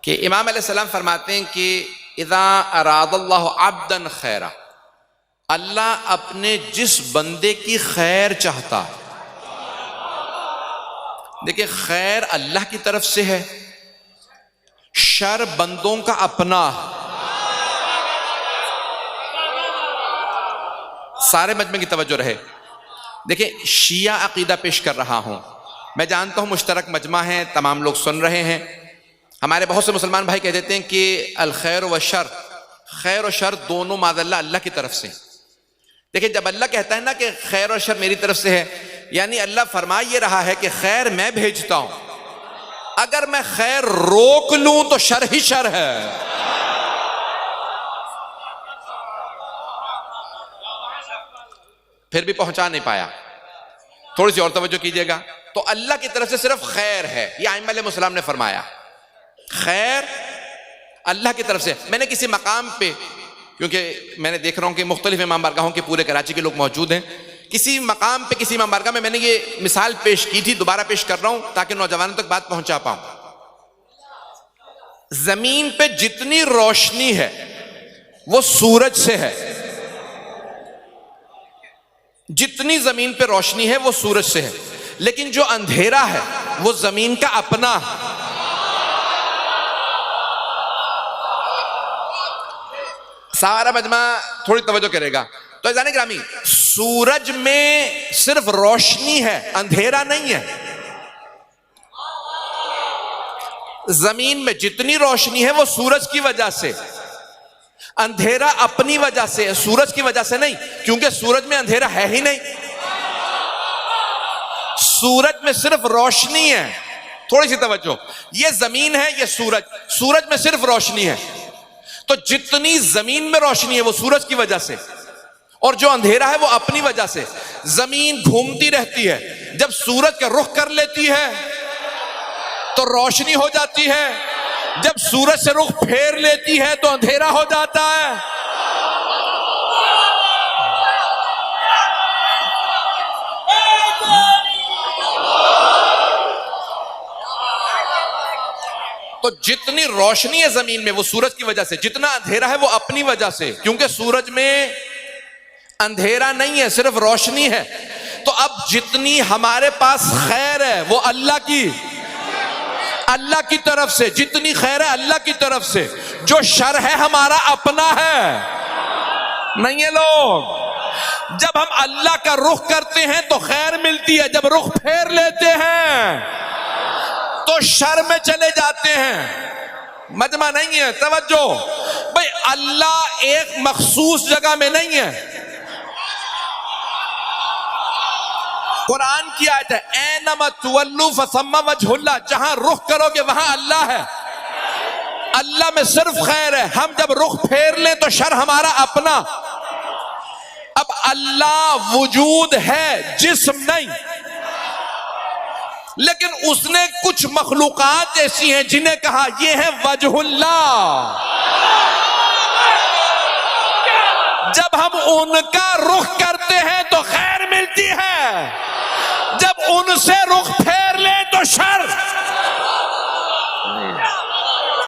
کہ امام علیہ السلام فرماتے ہیں کہ اذا اراد اللہ عبدا خیرا، اللہ اپنے جس بندے کی خیر چاہتا ہے، دیکھیں خیر اللہ کی طرف سے ہے، شر بندوں کا اپنا ہے۔ سارے مجمع کی توجہ رہے۔ دیکھیں شیعہ عقیدہ پیش کر رہا ہوں، میں جانتا ہوں مشترک مجمع ہے، تمام لوگ سن رہے ہیں، ہمارے بہت سے مسلمان بھائی کہہ دیتے ہیں کہ الخیر و شر، خیر و شر دونوں معاذ اللہ اللہ کی طرف سے۔ دیکھیں جب اللہ کہتا ہے نا کہ خیر اور شر میری طرف سے ہے، یعنی اللہ فرما یہ رہا ہے کہ خیر میں بھیجتا ہوں، اگر میں خیر روک لوں تو شر ہی شر ہے۔ پھر بھی پہنچا نہیں پایا، تھوڑی سی اور توجہ کیجئے گا۔ تو اللہ کی طرف سے صرف خیر ہے، یہ ائمہ علیہ السلام نے فرمایا، خیر اللہ کی طرف سے۔ میں نے کسی مقام پہ، کیونکہ میں نے دیکھ رہا ہوں کہ مختلف امام بارگاہوں کے پورے کراچی کے لوگ موجود ہیں، کسی مقام پہ کسی امام بارگاہ میں نے یہ مثال پیش کی تھی، دوبارہ پیش کر رہا ہوں تاکہ نوجوانوں تک بات پہنچا پاؤں۔ زمین پہ جتنی روشنی ہے وہ سورج سے ہے، جتنی زمین پہ روشنی ہے وہ سورج سے ہے، لیکن جو اندھیرا ہے وہ زمین کا اپنا ہے۔ سارا مجمع تھوڑی توجہ کرے گا۔ تو عزیزان گرامی، سورج میں صرف روشنی ہے، اندھیرا نہیں ہے۔ زمین میں جتنی روشنی ہے وہ سورج کی وجہ سے، اندھیرا اپنی وجہ سے، سورج کی وجہ سے نہیں، کیونکہ سورج میں اندھیرا ہے ہی نہیں، سورج میں صرف روشنی ہے۔ تھوڑی سی توجہ، یہ زمین ہے، یہ سورج، سورج میں صرف روشنی ہے، تو جتنی زمین میں روشنی ہے وہ سورج کی وجہ سے، اور جو اندھیرا ہے وہ اپنی وجہ سے۔ زمین گھومتی رہتی ہے، جب سورج کا رخ کر لیتی ہے تو روشنی ہو جاتی ہے، جب سورج سے رخ پھیر لیتی ہے تو اندھیرا ہو جاتا ہے۔ تو جتنی روشنی ہے زمین میں وہ سورج کی وجہ سے، جتنا اندھیرا ہے وہ اپنی وجہ سے، کیونکہ سورج میں اندھیرا نہیں ہے، صرف روشنی ہے۔ تو اب جتنی ہمارے پاس خیر ہے وہ اللہ کی طرف سے، جتنی خیر ہے اللہ کی طرف سے، جو شر ہے ہمارا اپنا ہے، نہیں ہے لوگ۔ جب ہم اللہ کا رخ کرتے ہیں تو خیر ملتی ہے، جب رخ پھیر لیتے ہیں تو شر میں چلے جاتے ہیں۔ مجمع نہیں ہے، توجہ بھئی، اللہ ایک مخصوص جگہ میں نہیں ہے۔ قرآن کی آیت ہے اینما تولوا فثم وجہ اللہ، جہاں رخ کرو گے وہاں اللہ ہے، اللہ میں صرف خیر ہے۔ ہم جب رخ پھیر لیں تو شر ہمارا اپنا۔ اب اللہ وجود ہے، جسم نہیں، لیکن اس نے کچھ مخلوقات ایسی ہیں جنہیں کہا یہ ہے وجہ اللہ۔ جب ہم ان کا رخ کرتے ہیں تو خیر ملتی ہے، جب ان سے رخ پھیر لیں تو شر۔